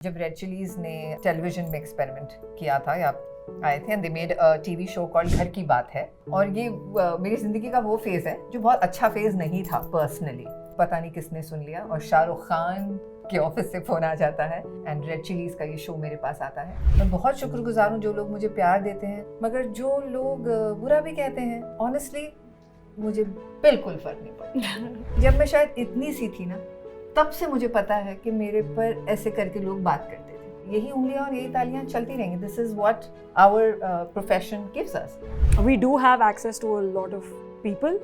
जब red chillies ने television में एक्सपेरिमेंट किया था या आए थे and they made a TV show called घर की बात है, और ये मेरी जिंदगी का वो फेज है जो बहुत अच्छा फेज नहीं था पर्सनली। पता नहीं किसने सुन लिया और शाहरुख खान के ऑफिस से फोन आ जाता है एंड रेड चिलीज का ये शो मेरे पास आता है। मैं बहुत शुक्रगुजार हूँ जो लोग मुझे प्यार देते हैं, मगर जो लोग बुरा भी कहते हैं ऑनेस्टली मुझे बिल्कुल फर्क नहीं पड़ता। जब मैं शायद इतनी सी थी ना, तब से मुझे पता है कि मेरे पर ऐसे करके लोग बात करते थे। यही उंगलियां और यही तालियां चलती रहेंगी। This is what our profession gives us. We do have access to a lot of people,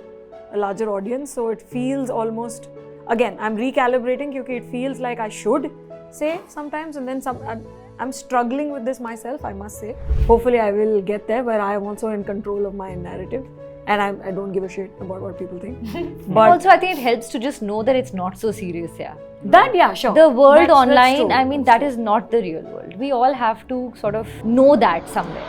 a larger audience, so it feels almost, again, I'm recalibrating because it feels like I should say sometimes, and then I'm struggling with this myself, I must say. Hopefully I will get there where I am also in control of my narrative. And I don't give a shit about what people think. But also, I think it helps to just know that it's not so serious, yeah. That, yeah, sure. The world That's online, true. I mean, that is not the real world. We all have to sort of know that somewhere.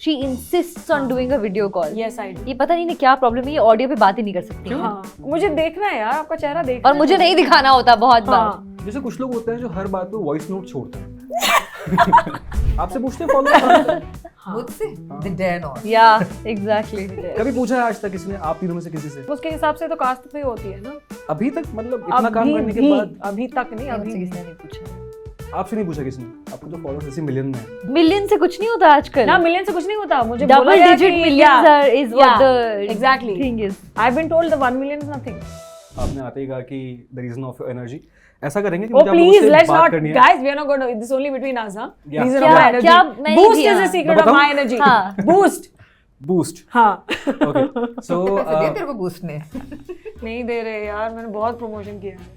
She insists on doing a video call. Yes, I do. ये पता नहीं क्या problem है, ये audio पे बात ही नहीं कर सकती। हाँ, मुझे देखना है यार, आपका चेहरा देखना और मुझे नहीं दिखाना होता बहुत बार। जैसे कुछ लोग होते हैं जो हर बात पे वॉइस नोट छोड़ते हैं। आपसे पूछते हैं फॉलो मुझसे they dare not. Yeah, exactly. कभी पूछा है आज तक किसी ने आप तीनों में से किसी से? उसके हिसाब से तो कास्ट पे होती है ना। अभी तक मतलब इतना काम करने के बाद अभी तक नहीं, अभी मुझसे किसी ने नहीं पूछा। आपसे नहीं पूछा किसी ने? आपको तो फॉलोअर्स ऐसे मिलियन में है। मिलियन से कुछ नहीं होता आजकल। ना, मिलियन से कुछ नहीं होता। मुझे double digit millions is what the exactly thing is. I've been told the 1 million is nothing. आपने आते ही कहा कि the reason of your energy ऐसा करेंगे कि Oh मुझे आप लोगों please, से let's बात not, करनी है। guys. We are not going to. This is only between us, huh? Yeah. Reason क्या- of my energy. क्या मैं Boost नहीं is the दिया। secret of बताऊं? my energy. हाँ। Boost. बूस्ट। हाँ। ओके सो कैसे दिया तेरे को बूस्ट ने? नहीं दे रहे यार, मैंने बहुत प्रमोशन किया है।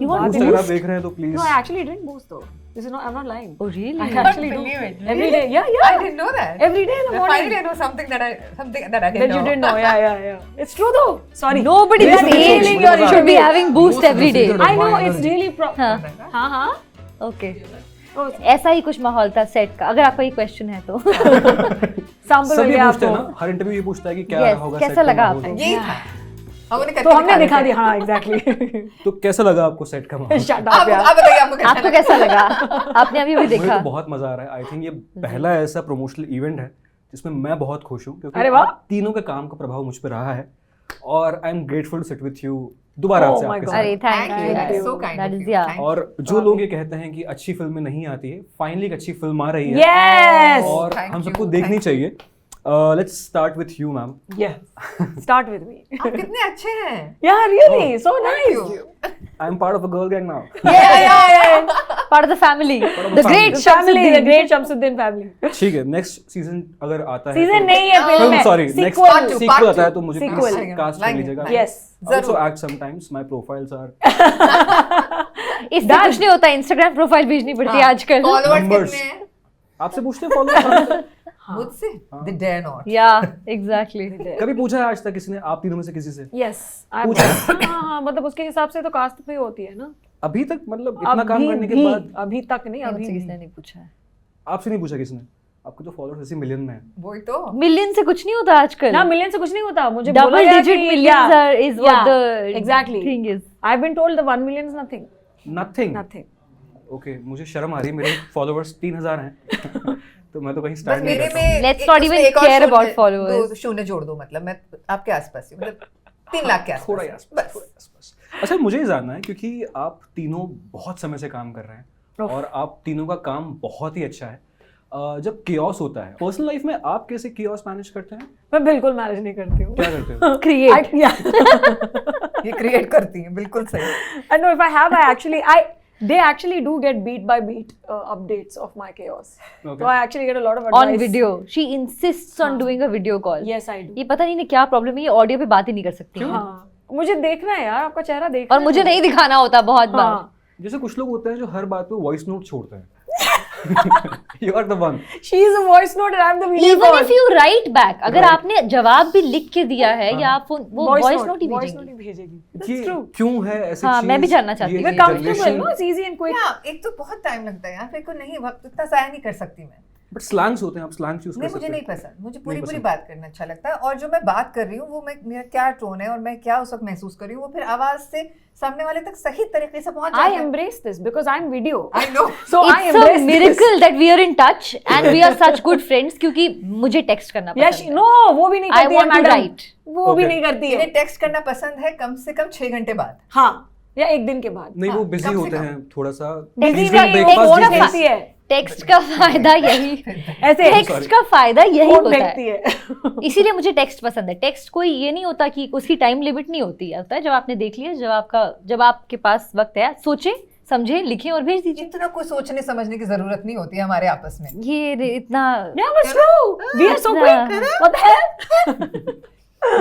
You want बूस्ट अगर आप देख रहे हैं तो please. No, I actually drink Boost though. This is not. I'm not lying. Oh really? I actually do. Believe it. Every day. Yeah, I yeah. didn't know that. Every day in the morning. Finally, I know something that I didn't That you didn't know. Yeah. It's true though. Sorry. Nobody Yes, is yes, ailing yes, or yes. should be having boost every day. Boost is the I know My it's energy. really हाँ, हाँ. okay. Oh, ऐसा ही कुछ माहौल था set का। अगर आपका ये क्वेश्चन है तो sample मिल सभी गया पूछते हैं आपको. ना, हर इंटरव्यू ये पूछता है कि क्या Yes, रहा होगा कैसा set का लगा माहौल। आपको? यही था। तो हमने दिखा दिया. हाँ, exactly. तो कैसा लगा आपको सेट का माहौल? Shut up यार. आप बताइए आपको आपको कैसा लगा? आपने अभी भी मुझे देखा? तो बहुत मजा आ रहा है। आई थिंक ये पहला ऐसा प्रमोशनल इवेंट है जिसमें मैं बहुत खुश हूँ क्योंकि अरे वाह! आप तीनों के काम का प्रभाव मुझ पे रहा है और I am grateful to sit with you दोबारा Oh आपसे my आपके God. साथ। अरे thank Thank you. You. That's so kind That of is you. yeah. Thank you. और जो लोग ये कहते हैं कि अच्छी फिल्में नहीं आती है, फाइनली एक अच्छी फिल्म आ रही है Yes. और Thank हम you, सबको thank देखनी you. चाहिए। Let's start with you ma'am. Yeah. Start with me. आप कितने अच्छे हैं। Yeah, really. So Thank nice. you. I am part of a girl gang now. Yeah. Part of the family. of The the great The family, the Shamsuddin. great Shamsuddin family. ठीक है, next season अगर आता है Season तो- नहीं है फिल्म फिल्म में. Sorry next Sequel. Part two, sequel part आता है two. तो मुझे Sequel. प्लीज कास्ट कर Like it, लीजिएगा। like it. Yes. Also act sometimes, my profiles are इससे कुछ नहीं होता, इंस्टाग्राम प्रोफाइल भेजनी पड़ती है आजकल। Followers Numbers. कितने हैं? आपसे पूछते हैं फॉलो। मुझसे they dare not. Yeah, exactly. कभी पूछा है आज तक किसी ने आप तीनों में से किसी से? Yes. हाँ, मतलब उसके हिसाब से तो कास्ट पे होती है ना. अभी तक मतलब इतना काम करने के बाद अभी तक नहीं, अभी मुझसे किसी ने भी. नहीं पूछा है। आपसे नहीं पूछा किसी ने? आपको तो फॉलोअर्स ऐसे मिलियन में है। वही तो। मिलियन से कुछ नहीं होता आजकल। ना, मिलियन से कुछ नहीं होता. मुझे डबल बोला गया डिजिट कि millions is what the exactly thing is. I've been told the 1 million is nothing. Nothing. Okay, मुझे शर्म आ रही है, मेरे फॉलोअर्स 3000 हैं। तो मैं तो कहीं बस स्टार्ट नहीं मेरे करता हूँ। में Let's not उसमें even एक और care about शून्य- followers. दो शून्य जोड़ दो, मतलब मैं आपके आसपास ही, मतलब 3 लाख के आसपास। थोड़ा ही आसपास, थोड़ा ही आसपास। अच्छा, मुझे ये जानना है क्योंकि आप तीनों बहुत समय से काम कर रहे हैं और आप तीनों का काम बहुत ही अच्छा है। जब कियोस होता है पर्सनल लाइफ में, आप कैसे कियोस मैनेज करते हैं? मैं बिल्कुल मैनेज नहीं करती हूँ. क्या करते हो? Create. ये क्रिएट करती हैं, बिल्कुल सही। I know if I have, they actually do get beat by beat updates of my chaos. Okay. So I actually get a lot of advice. On video. She insists on doing a video call. Yes, I do. ये पता नहीं क्या problem है, ये audio पे बात ही नहीं कर सकती। हाँ, मुझे देखना है यार, आपका चेहरा देखना और मुझे नहीं दिखाना होता बहुत बार। हाँ. जैसे कुछ लोग होते हैं जो हर बात पे वॉइस नोट छोड़ते हैं। You are the one. She is a voice note and I'm the video Even call. if you write back, अगर Right. आपने जवाब भी लिख के दिया है या आप वो वॉइस नोट ही voice note भेजेंगी। ही भेजेगी. That's ये true. क्यों है ऐसी हाँ, चीज? मैं भी जानना चाहती हूँ। We're comfortable, no? It's easy and quick. हाँ, एक तो बहुत टाइम लगता है यार, फिर को नहीं, वक्त इतना ज़ाया नहीं कर सकती मैं। बट स्लैंग्स होते हैं, आप स्लैंग चूज कर नहीं, सकते मुझे हैं। नहीं पसंद, मुझे पूरी नहीं पूरी पसंद। बात करना अच्छा लगता है, और जो मैं बात कर रही हूँ वो मेरा क्या टोन है और मैं क्या उस वक्त महसूस कर रही हूँ, वो फिर आवाज से सामने वाले तक सही तरीके से पहुंच I जाता है। embrace this because I'm video. I know. So I It's a embrace this. miracle that we are in touch and we are such good friends क्योंकि मुझे टेक्स्ट करना Yes, पसंद है। no, वो भी नहीं I करती है want to मैडम, write. वो भी Okay. नहीं करती है। इन्हें टेक्स्ट करना पसंद है कम से कम 6 घंटे बाद। हाँ, या एक दिन के बाद। नहीं, वो हाँ, बिजी कम से होते कम। हैं थोड़ा सा। Busy Please नहीं, don't वो break फोन fast details. फेंकती है टेक्स्ट का फायदा यही ऐसे टेक्स्ट का फायदा यही फोन होता फेंकती है, है। इसीलिए मुझे टेक्स्ट पसंद है। टेक्स्ट कोई ये नहीं होता कि उसकी टाइम लिमिट नहीं होती है, होता है जब आपने देख लिया, जब आपके पास वक्त है, सोचे समझे लिखें और भेज दीजिए। इतना कोई सोचने समझने की जरूरत नहीं होती है हमारे आपस में। इतना Yeah, but it's true. We are so quick. What the hell?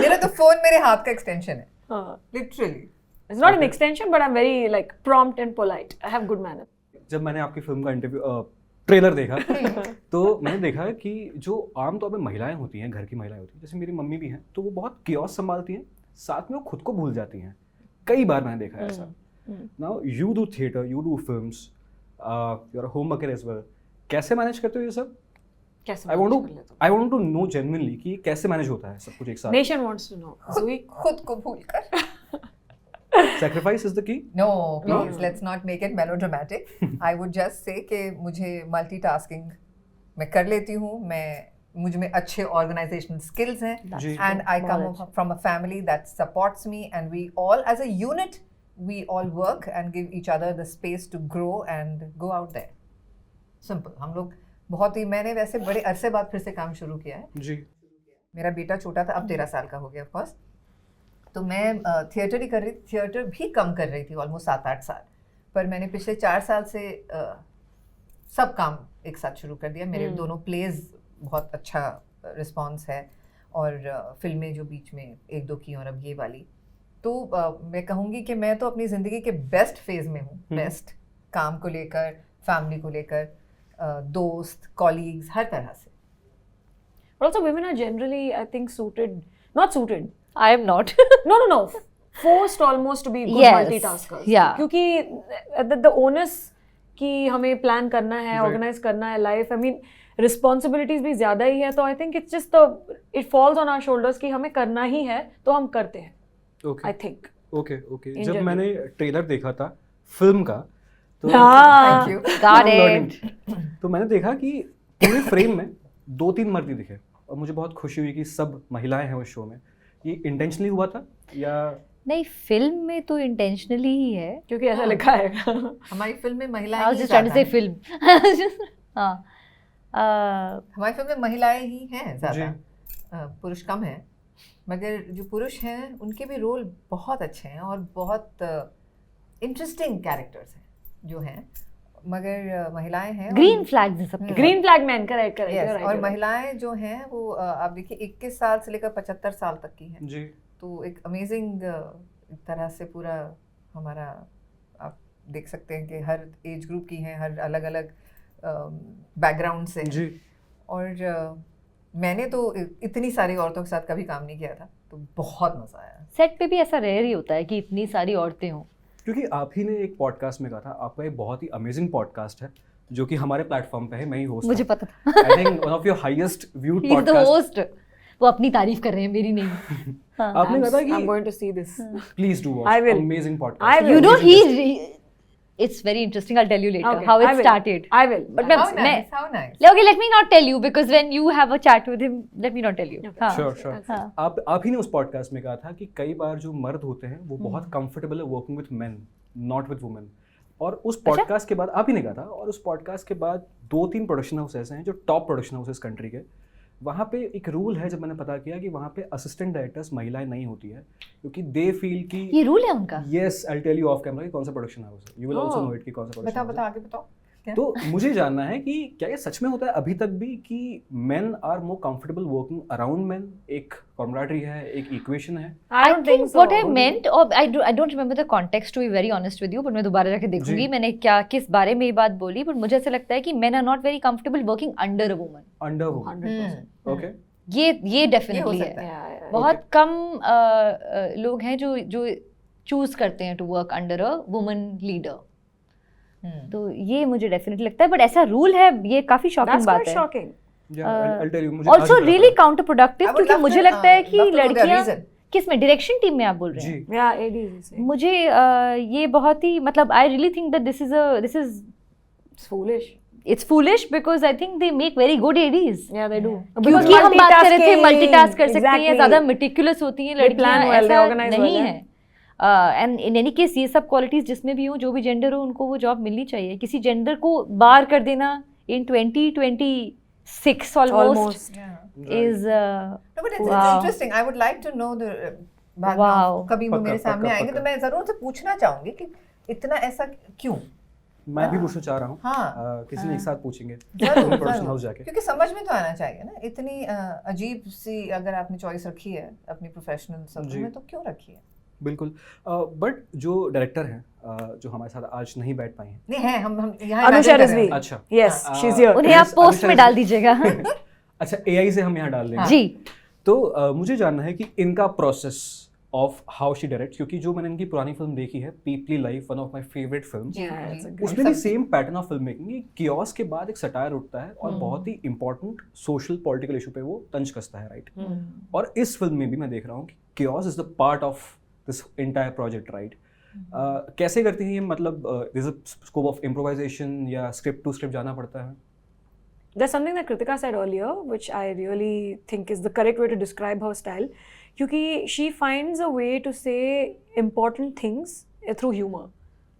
मेरा तो फोन मेरे हाथ का एक्सटेंशन है, हाँ. Literally. It's not an extension, but I'm very like prompt and polite. I have good manners. जब मैंने आपकी फिल्म का इंटरव्यू ट्रेलर देखा तो मैंने देखा कि जो आमतौर पे महिलाएं होती हैं, घर की महिलाएं होती हैं, जैसे मेरी मम्मी भी हैं, तो वो बहुत कियोस्क संभालती हैं, साथ में वो खुद को भूल जाती हैं। कई बार मैंने देखा है ऐसा। Now you do theatre, you do films, you are homemaker as well. कैसे मैनेज करते हो ये सब? कैसे आई manage वांट कर लेते हो? I want to know genuinely कि कैसे मैनेज होता है सब कुछ एक साथ। Nation wants to know. Zui? खुद को भूल कर। Sacrifice is the key. No, please, let's not make it melodramatic. I would just say कि मुझे multitasking मैं कर लेती हूँ, मुझ में अच्छे organizational skills हैं, जी। and I come from a family that supports me, and we all as a unit we all work and give each other the space to grow and go out there. Simple. हम लोग बहुत ही, मैंने वैसे बड़े अरसे बाद फिर से काम शुरू किया है। जी। मेरा बेटा छोटा था, अब 13 साल का हो गया ऑफ कोर्स। तो मैं थिएटर ही कर रही, थिएटर भी कम कर रही थी ऑलमोस्ट 7-8 साल, पर मैंने पिछले 4 साल से सब काम एक साथ शुरू कर दिया। मेरे दोनों प्लेज बहुत अच्छा रिस्पांस है, और फिल्में जो बीच में 1-2 की और अब ये वाली, तो मैं कहूँगी कि मैं तो अपनी ज़िंदगी के बेस्ट फेज में हूँ। बेस्ट, काम को लेकर, फैमिली को लेकर, दोस्त, कॉलीग्स, हर तरह से। But also women are generally, I think, not suited. I am not. No. Forced almost to be good Yes, multitaskers. yeah. क्योंकि the onus कि हमें प्लान करना है, Right. ऑर्गेनाइज करना है लाइफ, आई मीन रिस्पॉन्सिबिलिटीज भी ज्यादा ही है, तो I think it's just it falls on our shoulders कि हमें करना ही है तो हम करते हैं। Okay I think okay. In जब general. मैंने ट्रेलर देखा था फिल्म का तो Thank you. Got I'm it. learning. तो मैंने देखा कि पूरे फ्रेम में 2-3 मर्द ही दिखे, और मुझे बहुत खुशी हुई कि सब महिलाएं हैं उस शो में। ये इंटेंशनली हुआ था या? नहीं, फिल्म में तो इंटेंशनली ही है। क्योंकि ऐसा लिखा है। हमारी फिल्म में I महिलाएं was he just trying to ज़्यादा say हैं। film. हाँ, हमारी फिल्म में महिलाएं ही हैं ज़्यादा, जी। पुरुष कम हैं, मगर जो पुरुष हैं उनके भी रोल बहुत अच्छे हैं और बहुत इंटरेस्टिंग कैरेक्टर्स हैं जो हैं, मगर महिलाएं हैं और- ग्रीन फ्लैग्स है सबके। Green flag man, correct Yes, correct. और महिलाएं जो हैं वो आप देखिए 21 साल से लेकर 75 साल तक की हैं, जी। तो एक अमेजिंग तरह से पूरा हमारा, आप देख सकते हैं कि हर एज ग्रुप की हैं, हर अलग अलग बैकग्राउंड से हैं। जी। और मैंने तो इतनी सारी औरतों के साथ कभी काम नहीं किया था, तो बहुत मजा आया। सेट पे भी ऐसा रेयर ही होता है कि इतनी सारी औरतें हों। क्योंकि आप ही ने एक पॉडकास्ट में कहा था, आपका एक बहुत ही अमेजिंग पॉडकास्ट है जो कि हमारे प्लेटफॉर्म पे है, मैं ही होस्ट मुझे पता था। आई think one of your highest viewed He is the podcast. host. वो अपनी तारीफ कर रहे हैं, मेरी नहीं। हाँ। आपने कहा था I'm कि going to see this. Please do I will. Amazing I podcast. will. You know, it's very interesting. I'll tell you later Okay, how I it will. started. I will. But How मैं nice, how nice. okay, let me not tell you because when you have a chat with him, let me not tell you. हाँ. Sure sure. हाँ. आप ही ने उस podcast में कहा था कि कई बार जो मर्द होते हैं वो बहुत कंफर्टेबल है working with main, not with women. और उस पॉडकास्ट के बाद आप ही ने कहा था, और उस पॉडकास्ट के बाद 2-3 प्रोडक्शन हाउसेस हैं जो टॉप प्रोडक्शन हाउसेस कंट्री के, वहाँ पे एक रूल है, जब मैंने पता किया कि वहाँ पे असिस्टेंट डायरेक्टर्स महिलाएं नहीं होती है, क्योंकि दे फील कि ये रूल है उनका। Yes, I tell you off camera कि कौन सा प्रोडक्शन हाउस है, you will also Oh. Know it कि कौन सा बताओ प्रोडक्शन आगे बताओ क्या? तो मुझे जानना है कि क्या ये सच में होता है अभी तक भी कि men are more comfortable working around men? एक कॉमराडरी है, एक इक्वेशन है। I don't think so. what I meant, or I don't remember the context to be very honest with you, but मैं दोबारा जाके देखूंगी जी। मैंने क्या किस बारे में ये बात बोली, but मुझे ऐसा लगता है कि men are not very comfortable working under a woman. Under woman. 100%. Okay. ये ये हो definitely सकता है। है। Yeah. बहुत कम लोग हैं जो चूज करते हैं to work under a woman leader, तो ये मुझे डेफिनेटली लगता है, बट ऐसा रूल है, ये काफी शॉकिंग That's बात quite है, shocking. I'll tell you, मुझे ऑल्सो आज भी रियली पता काउंटर प्रोडक्टिव, I would क्योंकि love मुझे to- लगता है कि love to know the लड़कियां reason. किस में, डायरेक्शन टीम में आप बोल रहे हैं? जी Yeah, ADs. you say. मुझे ये बहुत ही मतलब I really think that this is It's foolish. It's foolish because I think they make very good ads, Yeah, they do. क्योंकि हम बात कर रहे थे मल्टीटास्क कर सकती हैं, Exactly. ज्यादा मेटिकुलस होती हैं लड़कियां, plan well, they ऐसा organize नहीं well, है। एंड इन एनी केस ये सब क्वालिटीज जिसमें भी हो, जो भी जेंडर हो, उनको वो जॉब मिलनी चाहिए। किसी जेंडर को बार कर देना इन 2026 almost Almost. Is No, but it's Wow. interesting. I would like to know the background. Wow. कभी वो पक्का, मेरे सामने पक्का, आएंगे तो पक्का। मैं जरूर से पूछना चाहूंगी कि इतना ऐसा क्यों? मैं भी पूछना चाह रहा हूँ, हाँ। किसी ने एक साथ पूछेंगे जरूर, प्रोडक्शन जरूर। हाउस जाके। क्योंकि समझ में तो आना चाहिए ना, इतनी अजीब सी अगर आपने चॉइस रखी है अपनी प्रोफेशनल सब जी। में, तो क्यों रखी है? बिल्कुल, बट जो डायरेक्टर हैं जो हमारे साथ आज नहीं बैठ पाए हैं, नहीं है, हम यहाँ Anusha imagine कर रहे Rizvi. हैं। अच्छा Yes, हाँ, she's here. उन्हें आप Yes, पोस्ट अनुषा में रिजवी। डाल दीजिएगा। अच्छा एआई से हम यहाँ डाल देंगे। जी, तो मुझे जानना है कि इनका process of how she direct, क्योंकि जो मैंने इनकी पुरानी फिल्म देखी है Peepli life, one of my favourite film, जी, Yeah, जी। it's a great उसमें भी same pattern of film making, chaos के बाद एक सटायर उठता है और बहुत ही इंपॉर्टेंट सोशल पॉलिटिकल इशू पे वो तंज कसता है, राइट? और इस फिल्म में भी मैं देख रहा हूँ कि chaos is the part of this entire project, right? कैसे करते हैं ये, मतलब दिस स्कोप ऑफ इम्प्रोवाइजेशन या स्क्रिप्ट टू स्क्रिप्ट जाना पड़ता है? There's something that Kritika said earlier, which I really think is the correct way to describe her style. Because she finds a way to say important things through humor,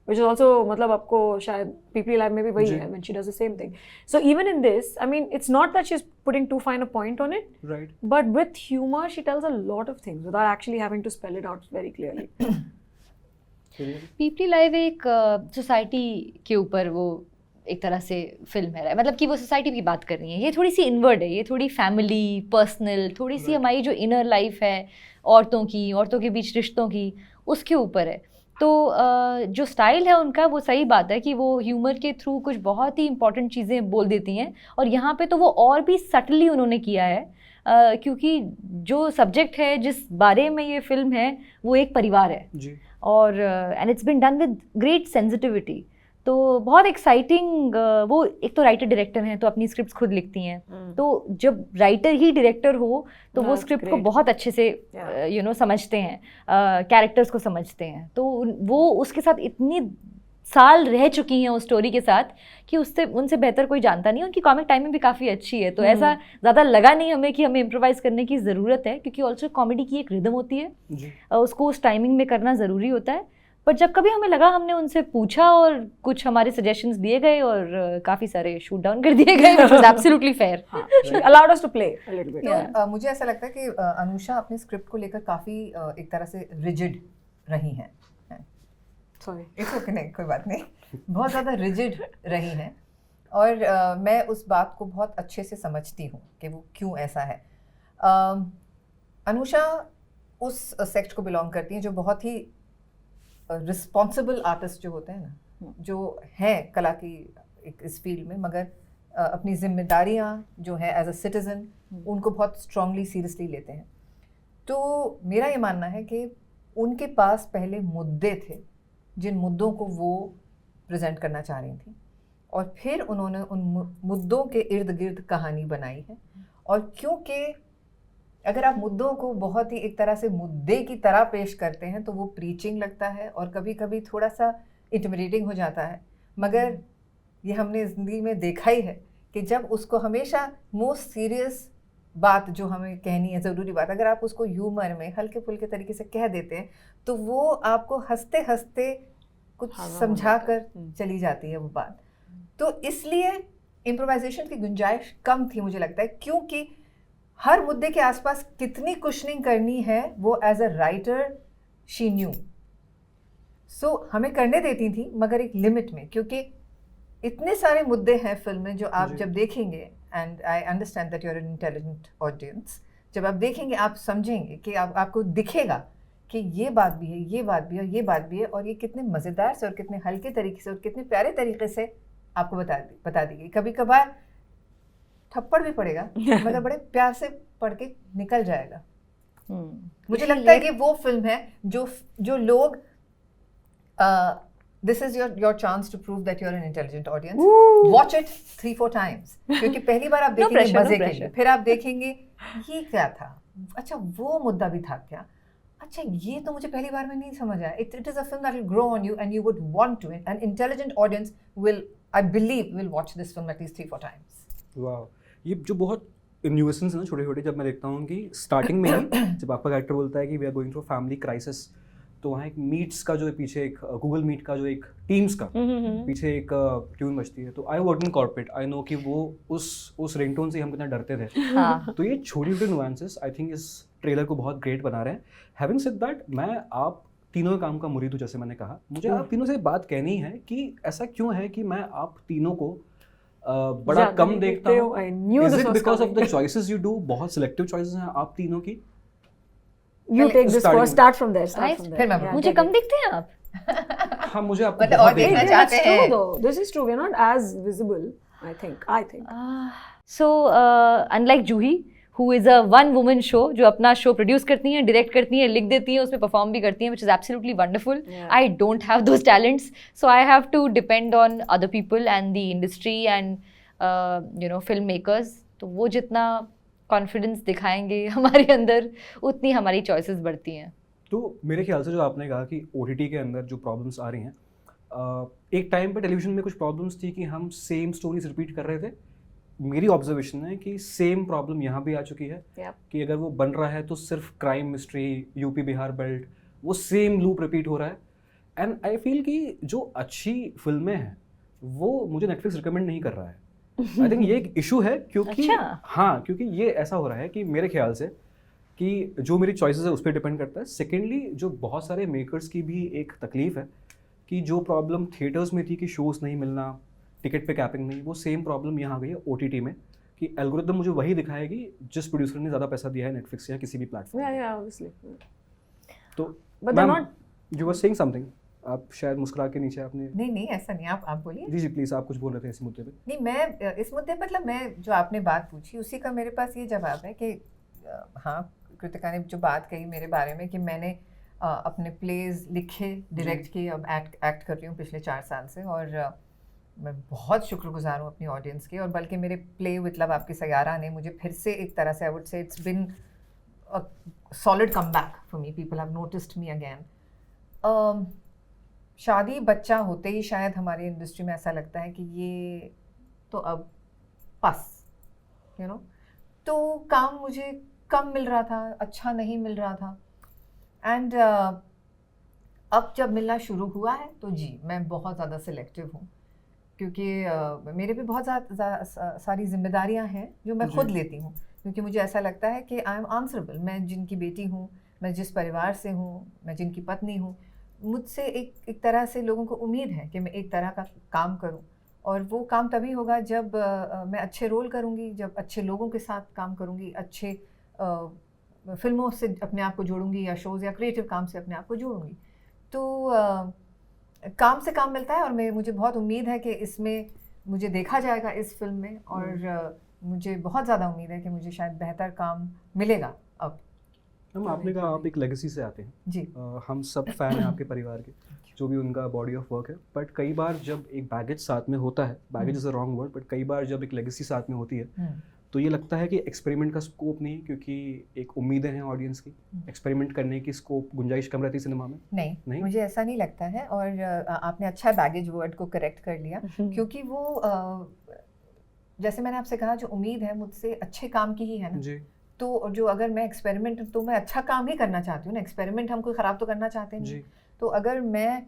which is also, मतलब आपको शायद People Live में भी वही जी। है, when she does the same thing. So even in this, I mean, it's not that she's putting too fine a point on it, right but with humor, she tells a lot of things without actually having to spell it out very clearly. Peepli Live एक society के ऊपर वो एक तरह से film है, मतलब कि वो सोसाइटी की बात कर रही है। ये थोड़ी सी इनवर्ड है, ये थोड़ी फैमिली पर्सनल, थोड़ी सी हमारी जो इनर लाइफ है औरतों के बीच रिश्तों की, उसके ऊपर है। तो जो स्टाइल है उनका, वो सही बात है कि वो ह्यूमर के थ्रू कुछ बहुत ही इंपॉर्टेंट चीज़ें बोल देती हैं, और यहाँ पे तो वो और भी सटली उन्होंने किया है, क्योंकि जो सब्जेक्ट है जिस बारे में ये फिल्म है वो एक परिवार है, जी और and it's been done with great sensitivity. तो बहुत एक्साइटिंग, वो एक तो राइटर डायरेक्टर हैं तो अपनी स्क्रिप्ट खुद लिखती हैं, तो जब राइटर ही डायरेक्टर हो तो वो That's स्क्रिप्ट को great. बहुत अच्छे से Yeah. समझते हैं, कैरेक्टर्स को समझते हैं, तो वो उसके साथ इतनी साल रह चुकी हैं उस स्टोरी के साथ कि उनसे बेहतर कोई जानता नहीं। उनकी कॉमिक टाइमिंग भी काफ़ी अच्छी है, तो ऐसा ज़्यादा लगा नहीं हमें कि हमें इम्प्रोवाइज़ करने की ज़रूरत है, क्योंकि ऑल्सो कॉमेडी की एक रिदम होती है, जी उसको उस टाइमिंग में करना ज़रूरी होता है। पर जब कभी हमें लगा, हमने उनसे पूछा और कुछ हमारे सजेशंस दिए गए और काफ़ी सारे शूट डाउन कर दिए गए, which was absolutely fair. She allowed us to play a little bit. Yeah. तो मुझे ऐसा लगता है कि अनुषा अपने स्क्रिप्ट को लेकर काफ़ी एक तरह से रिजिड रही हैं। Sorry. इट्स ओके, नहीं कोई बात नहीं, बहुत ज़्यादा रिजिड रही हैं, और मैं उस बात को बहुत अच्छे से समझती हूँ कि वो क्यों ऐसा है। अनुषा उस सेक्ट को बिलोंग करती हैं जो बहुत ही रिस्पॉन्सिबल आर्टिस्ट जो होते हैं ना, जो हैं कला की इस फील्ड में, मगर अपनी जिम्मेदारियाँ जो हैं एज अ सिटीज़न उनको बहुत स्ट्रांगली सीरियसली लेते हैं। तो मेरा ये मानना है कि उनके पास पहले मुद्दे थे जिन मुद्दों को वो प्रेजेंट करना चाह रही थी, और फिर उन्होंने उन मुद्दों के इर्द गिर्द कहानी बनाई है। और क्योंकि अगर आप मुद्दों को बहुत ही एक तरह से मुद्दे की तरह पेश करते हैं तो वो प्रीचिंग लगता है और कभी कभी थोड़ा सा इंटिमिडेटिंग हो जाता है, मगर ये हमने ज़िंदगी में देखा ही है कि जब उसको हमेशा मोस्ट सीरियस बात जो हमें कहनी है, ज़रूरी बात, अगर आप उसको ह्यूमर में हल्के फुल्के तरीके से कह देते हैं तो वो आपको हंसते हंसते कुछ समझा कर चली जाती है वो बात। तो इसलिए इम्प्रोवाइजेशन की गुंजाइश कम थी मुझे लगता है, क्योंकि हर मुद्दे के आसपास कितनी कुशनिंग करनी है वो as a writer she knew. So हमें करने देती थी, मगर एक लिमिट में, क्योंकि इतने सारे मुद्दे हैं फिल्म में जो आप जब देखेंगे, and I understand that you are an intelligent audience, जब आप देखेंगे आप समझेंगे कि आपको दिखेगा कि ये बात भी है, ये बात भी है, ये बात भी है, और ये कितने मज़ेदार से और कितने हल्के तरीके से और कितने प्यारे तरीके से आपको बता दी गई। कभी कभार थप्पड़ भी पड़ेगा मगर बड़े प्यार से पढ़ के निकल जाएगा। मुझे लगता है कि वो फिल्म है जो लोग this is your chance to prove that you're an intelligent audience. Watch it 3-4 times. क्योंकि पहली बार आप देखेंगे pressure, no मजे के pressure. लिए, फिर आप देखेंगे ये क्या था, अच्छा वो मुद्दा भी था क्या, अच्छा ये तो मुझे पहली बार में नहीं समझ आया. It is a film that will grow on you and you would want to. An intelligent audience will, I believe, will watch this film at least 3-4 times. वाह, ये जो बहुत न्यूसेंस है ना छोटे छोटे, जब मैं देखता हूँ कि स्टार्टिंग में ही जब आपका कैरेक्टर बोलता है कि we are going through family crisis, तो वहाँ एक मीट्स का जो पीछे एक गूगल मीट का जो एक टीम्स का पीछे एक ट्यून बजती है, तो I work in corporate, I know कि वो उस रिंगटोन से हम कितना डरते थे. हाँ. तो ये छोटी छोटी नुआंसेस आई थिंक इस ट्रेलर को बहुत ग्रेट बना रहे हैं. हैविंग सेड दैट, मैं आप तीनों काम का मुरीद हूँ, जैसे मैंने कहा. मुझे आप तीनों से बात कहनी है कि ऐसा क्यों है कि मैं आप तीनों को बड़ा कम देखता हूँ. Is it because of the choices you do? बहुत सिलेक्टिव चॉइसेस हैं आप तीनों की. You take this starting- first. Start from there. Start Nice. from there. फिर मैं Yeah, मुझे take कम it. दिखते हैं आप. हाँ, मुझे आपको मतलब बहुत और देखना देखना है. चाहते That's true हैं. though. This is true. We're not as visible. I think. So unlike Juhi, who is a one-woman show, जो अपना शो प्रोड्यूस करती हैं, डायरेक्ट करती हैं, लिख देती हैं, उसमें परफॉर्म भी करती हैं, which is absolutely wonderful. Yeah. I don't have those talents, so I have to depend on other people and the industry and filmmakers. तो वो जितना कॉन्फिडेंस दिखाएंगे हमारे अंदर, उतनी हमारी चॉइसेस बढ़ती हैं. तो मेरे ख्याल से जो आपने कहा कि OTT के अंदर जो प्रॉब्लम्स आ रही हैं, एक टाइम पे टेलीविजन में कुछ प्रॉब्लम्स थी कि हम सेम स्टोरीज रिपीट कर रहे थे. मेरी ऑब्जर्वेशन है कि सेम प्रॉब्लम यहाँ भी आ चुकी है. Yep. कि अगर वो बन रहा है तो सिर्फ crime mystery, UP Bihar belt, वो सेम लूप रिपीट हो रहा है. एंड आई फील कि जो अच्छी फिल्में हैं वो मुझे नेटफ्लिक्स रिकमेंड नहीं कर रहा है. आई थिंक ये एक इशू है, क्योंकि अच्छा. हाँ, क्योंकि ये ऐसा हो रहा है कि मेरे ख्याल से कि जो मेरी चॉइसेस है उस पर डिपेंड करता है. सेकेंडली, जो बहुत सारे मेकर्स की भी एक तकलीफ है कि जो प्रॉब्लम थिएटर्स में थी कि शोज़ नहीं मिलना, टिकट पे कैपिंग नहीं, वो सेम प्रॉब्लम यहाँ आ गई है OTT में कि एल्गोरिदम मुझे वही दिखाएगी जिस प्रोड्यूसर ने ज़्यादा पैसा दिया है नेटफ्लिक्स या किसी भी प्लेटफॉर्म. Yeah, yeah, obviously. तो But they're not. You were saying something, आप शायद मुस्कुरा के नीचे आपने. नहीं ऐसा नहीं, आप बोलिए. जी प्लीज़, आप कुछ बोल रहे थे इस मुद्दे पे. नहीं, मैं इस मुद्दे पर, मतलब मैं जो आपने बात पूछी उसी का मेरे पास ये जवाब है कि हाँ, कृतिका ने जो बात कही मेरे बारे में कि मैंने अपने प्लेज लिखे, डायरेक्ट किए, अब एक्ट कर रही हूँ पिछले 4 साल से, और मैं बहुत शुक्रगुजार हूँ अपनी ऑडियंस की. और बल्कि मेरे प्ले विद लव आपकी सयारा ने मुझे फिर से एक तरह से, I would say it's been a solid comeback for me. People have noticed me again. शादी बच्चा होते ही शायद हमारी इंडस्ट्री में ऐसा लगता है कि ये तो अब बस तो काम मुझे कम मिल रहा था, अच्छा नहीं मिल रहा था. एंड अब जब मिलना शुरू हुआ है तो जी मैं बहुत ज़्यादा सिलेक्टिव हूँ, क्योंकि मेरे भी बहुत सारी जिम्मेदारियाँ हैं जो मैं खुद लेती हूँ, क्योंकि मुझे ऐसा लगता है कि आई एम आंसरेबल. मैं जिनकी बेटी हूँ, मैं जिस परिवार से हूँ, मैं जिनकी पत्नी हूँ, मुझसे एक तरह से लोगों को उम्मीद है कि मैं एक तरह का काम करूं, और वो काम तभी होगा जब मैं अच्छे रोल करूंगी, जब अच्छे लोगों के साथ काम करूंगी, अच्छे फिल्मों से अपने आप को जोड़ूंगी, या शोज़ या क्रिएटिव काम से अपने आप को जोड़ूंगी. तो काम से काम मिलता है, और मुझे बहुत उम्मीद है कि इसमें मुझे देखा जाएगा इस फिल्म में, और मुझे बहुत ज़्यादा उम्मीद है कि मुझे शायद बेहतर काम मिलेगा अब. मैम, आपने कहा आप एक लेगेसी से आते हैं. जी. हम सब फैन हैं आपके परिवार के, जो भी उनका बॉडी ऑफ वर्क है. बट कई बार जब एक बैगेज साथ में होता है, baggage is a wrong word, but कई बार जब एक लेगेसी साथ में होती है तो ये लगता है कि एक्सपेरिमेंट का स्कोप नहीं, क्योंकि एक उम्मीदें हैं ऑडियंस की, एक्सपेरिमेंट करने की स्कोप, गुंजाइश कम रहती है सिनेमा में. नहीं, मुझे ऐसा नहीं लगता है. और आपने अच्छा बैगेज वर्ड को करेक्ट कर लिया, क्योंकि वो जैसे मैंने आपसे कहा, जो उम्मीद है मुझसे अच्छे काम की ही है ना. जी. तो जो अगर मैं एक्सपेरिमेंट, तो मैं अच्छा काम ही करना चाहती हूँ ना. एक्सपेरिमेंट हम कोई ख़राब तो करना चाहते नहीं. तो अगर मैं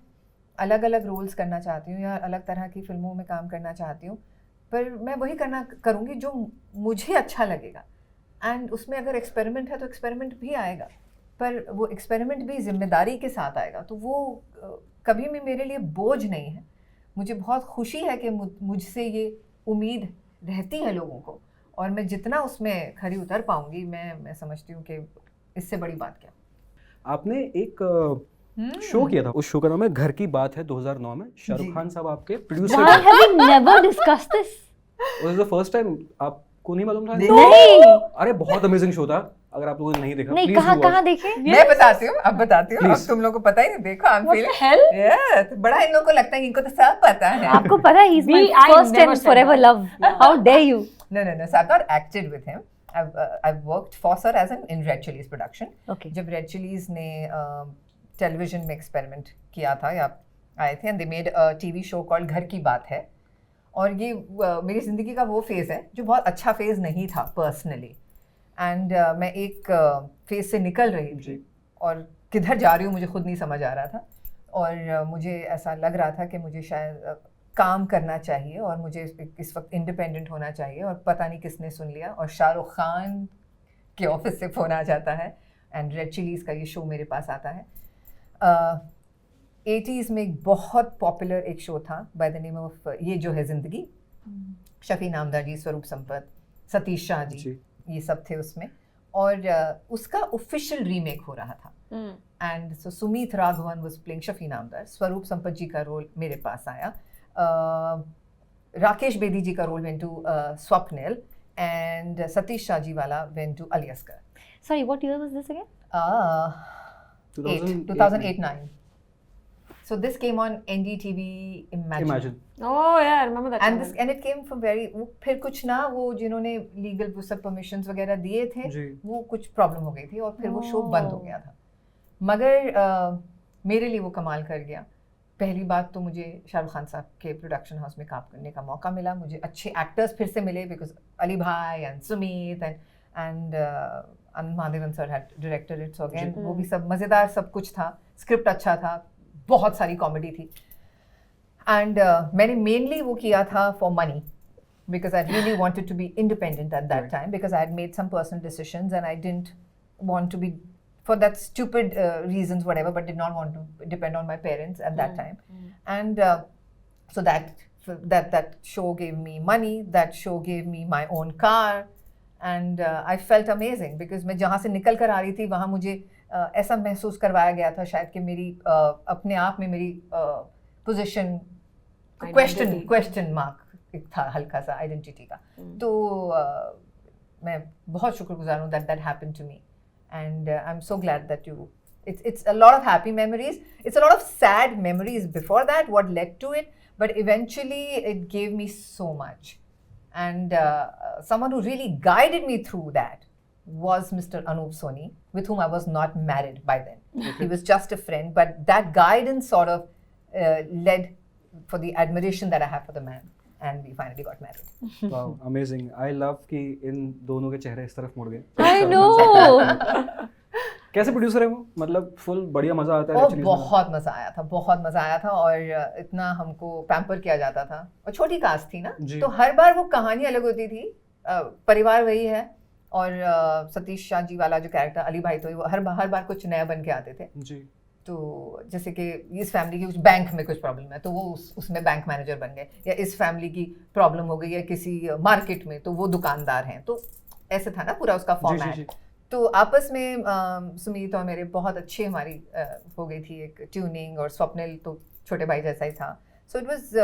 अलग अलग रोल्स करना चाहती हूँ या अलग तरह की फिल्मों में काम करना चाहती हूँ, पर मैं वही करूँगी जो मुझे अच्छा लगेगा. एंड उसमें अगर एक्सपेरिमेंट है तो एक्सपेरिमेंट भी आएगा, पर वो एक्सपेरिमेंट भी जिम्मेदारी के साथ आएगा. तो वो कभी भी मेरे लिए बोझ नहीं है. मुझे बहुत खुशी है कि मुझसे ये उम्मीद रहती है लोगों को, और मैं जितना उसमें खरी उतर पाऊंगी, मैं समझती हूँ कि इससे बड़ी बात क्या. आपने एक शो किया था, उस शो का नाम है घर की बात है, 2009 में. शाहरुख खान साहब आपके producer. Why have we never discussed this? It was the first time. आपको नहीं मालूम था? नहीं. अरे बहुत अमेजिंग शो था. अगर आप लोगों ने नहीं देखा नहीं, please do watch. कहाँ देखे? मैं बताती हूँ, अब बताती हूँ, अब Please. तुम लोगों को पता ही नहीं, देखो I'm What the feeling hell? yeah, तो बड़ा इन लोगों को लगता है कि इनको तो सब पता है. आपको पता है, he's my I first never and said forever that. love. How dare you? No. So I've not acted with him. I've worked for Sir as in Red Chillies production. Okay. जब Red Chillies ने television में experiment किया था या आए थे, and they made a TV show called घर की बात है. और ये मेरी ज़िंदगी का वो फेज़ है जो बहुत अच्छा फेज़ नहीं था पर्सनली, एंड मैं एक फेज़ से निकल रही थी और किधर जा रही हूँ मुझे खुद नहीं समझ आ रहा था, और मुझे ऐसा लग रहा था कि मुझे शायद काम करना चाहिए और मुझे इस वक्त इंडिपेंडेंट होना चाहिए, और पता नहीं किसने सुन लिया और शाहरुख खान के ऑफिस से फ़ोन आ जाता है एंड रेड चिलीज़ का ये शो मेरे पास आता है. 80s में एक बहुत पॉपुलर एक शो था बाय द नेम ऑफ ये जो है ज़िंदगी. शफी नामदार जी, स्वरूप संपत, सतीश शाह जी, ये सब थे उसमें, और उसका ऑफिशियल रीमेक हो रहा था. And so Sumit Raghavan was playing Shafi नामदार, स्वरूप संपत जी का रोल मेरे पास आया, राकेश बेदी जी का role went to Swapnil, and Satish Shah ji वाला went to Ali Asgar. Sorry, what year was this again? 2008-9. So this came on NDTV Imagine. Oh yeah, I remember that. And it came from very, वो फिर कुछ ना, वो जिन्होंने लीगल वो सब परमिशंस वगैरह दिए थे, वो कुछ प्रॉब्लम हो गई थी और फिर वो शो बंद हो गया था. मगर मेरे लिए वो कमाल कर गया. पहली बात तो मुझे शाहरुख खान साहब के प्रोडक्शन हाउस में काम करने का मौका मिला, मुझे अच्छे एक्टर्स फिर से मिले, because Ali bhai and Sumeet and Anand Mahadevan sir had directed it. So again वो भी सब मज़ेदार सब कुछ था, स्क्रिप्ट अच्छा था, बहुत सारी कॉमेडी थी. एंड मैंने मेनली वो किया था for money, because I really wanted to be independent at that time, because I had made some personal decisions and I didn't want to be for that stupid reasons whatever, but did not want to depend on my parents at that time. And so that show gave me money, that show gave me my own car, and I felt amazing because मैं जहाँ से निकल कर आ रही थी वहाँ मुझे ऐसा महसूस करवाया गया था शायद कि मेरी अपने आप में मेरी पोजीशन क्वेश्चन मार्क था हल्का सा आइडेंटिटी का. तो मैं बहुत शुक्रगुजार हूँ that happened to me. And I'm so glad that it's a lot of happy memories. It's a lot of sad memories before that, what led to it, but eventually it gave me so much. And someone who really guided me through that was Mr. Anup Soni, with whom I was not married by then. He was just a friend, but that guidance sort of led for the admiration that I have for the man. And we finally got married. Wow, amazing. I love कि इन दोनों के चेहरे इस तरफ मुड़ गए. I know. कैसे producer है वो? मतलब फुल बढ़िया मजा आता है. और बहुत मजा आया था और इतना हमको पैम्पर किया जाता था, और छोटी कास्ट थी ना, तो हर बार वो कहानी अलग होती थी. परिवार वही है, और सतीश शाह जी वाला जो कैरेक्टर अली भाई, तो वो हर बार कुछ नया बन के आते थे जी. तो जैसे कि इस फैमिली की कुछ बैंक में कुछ प्रॉब्लम है तो वो उसमें बैंक मैनेजर बन गए, या इस फैमिली की प्रॉब्लम हो गई है किसी मार्केट में तो वो दुकानदार हैं. तो ऐसे था ना पूरा उसका फॉर्मेट. तो आपस में सुमीत और मेरे बहुत अच्छी हमारी हो गई थी एक ट्यूनिंग, और स्वप्निल तो छोटे भाई जैसा ही था. So it was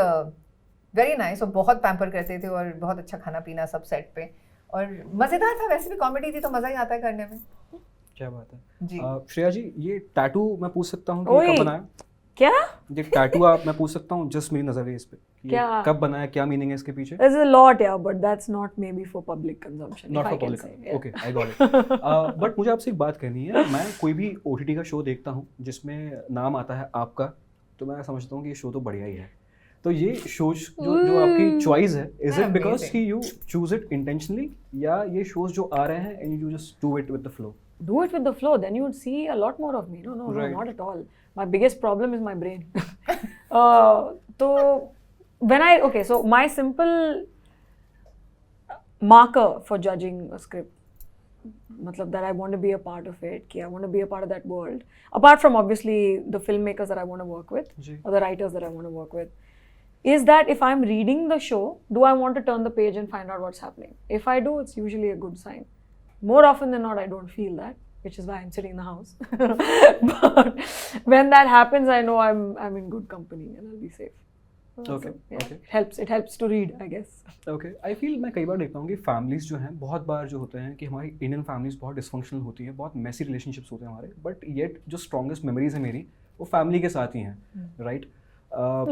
very nice, और बहुत पैम्पर करते थे और बहुत अच्छा खाना पीना सब सेट पे, और मज़ेदार था. वैसे भी कॉमेडी थी तो मज़ा ही आता है करने में. क्या बात है जी. श्रेया जी, ये टैटू मैं पूछ सकता हूँ कि कब बनाया? क्या ये टैटू आप मैं पूछ सकता हूँ, जस्ट मेरी नजर है इस पे, क्या कब बनाया, क्या मीनिंग है इसके पीछे? There's a lot, yeah, but that's not maybe for public consumption. Not for public. Okay, I got it. But मुझे आपसे एक बात कहनी है. मैं कोई भी OTT का शो देखता हूँ जिसमें नाम आता है आपका, तो मैं समझता हूँ कि ये शो तो बढ़िया ही है. तो ये शोज जो आपकी चॉइस है, इज इट बिकॉज कि यू चूज इट इंटेंशनली, या ये शोज जो आ रहे हैं and you just do it with the flow? Do it with the flow, then you would see a lot more of me. No, not at all. My biggest problem is my brain. So when so my simple marker for judging a script, matlab that I want to be a part of it, I want to be a part of that world, apart from obviously the filmmakers that I want to work with, or the writers that I want to work with, is that if I'm reading the show, do I want to turn the page and find out what's happening? If I do, it's usually a good sign. More often than not, I don't feel that, which is why I'm sitting in the house. But when that happens, I know I'm in good company and I'll be safe. Okay, okay. It helps to read, I guess. Okay I feel मैं कई बार देखता हूँ कि families जो हैं बहुत बार जो होते हैं कि हमारी इंडियन फैमिलीज बहुत डिसफंक्शनल होती है, बहुत मैसी रिलेशनशिप्स होते हैं हमारे, बट येट जो स्ट्रॉन्गेस्ट मेमोरीज है मेरी वो फैमिली के साथ ही हैं, राइट?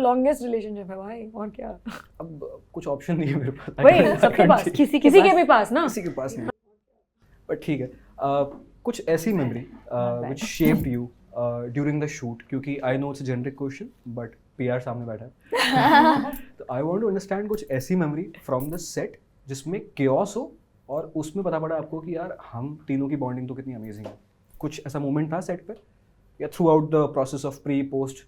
Longest relationship है भाई, और क्या? अब कुछ ऑप्शन नहीं है मेरे पास, वही सबके पास, किसी के भी पास ना, किसी के पास नहीं, बट ठीक है। कुछ ऐसी memory which shaped you during the shoot, क्योंकि I know it's a generic question but PR सामने बैठा है तो आई वांट टू अंडरस्टैंड कुछ ऐसी मेमोरी फ्रॉम द सेट जिसमें केओस हो और उसमें पता पड़ा आपको कि यार हम तीनों की बॉन्डिंग तो कितनी अमेजिंग है। कुछ ऐसा मोमेंट था सेट पे या through out the process of pre post?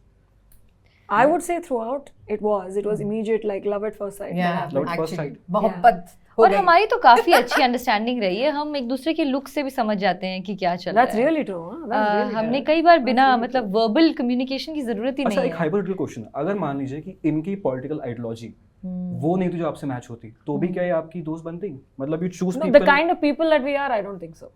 I would say throughout it was immediate, like love at first sight. Yeah, Love at first actually, sight. मोहब्बत हो और गई। हमारी तो काफी अच्छी अंडरस्टैंडिंग रही है, हम एक दूसरे के लुक से भी समझ जाते हैं कि क्या चल रहा That's है। really true. Huh? That's really हमने true. कई बार बिना मतलब वर्बल कम्युनिकेशन की जरूरत ही अच्छा, नहीं एक है। हाइपोथेटिकल क्वेश्चन, अगर मान लीजिए कि इनकी पॉलिटिकल आइडियोलॉजी वो नहीं तो जो आपसे मैच होती, तो भी क्या ये आपकी दोस्त बनती? मतलब you choose No, the people? kind of people that we are, I don't think so.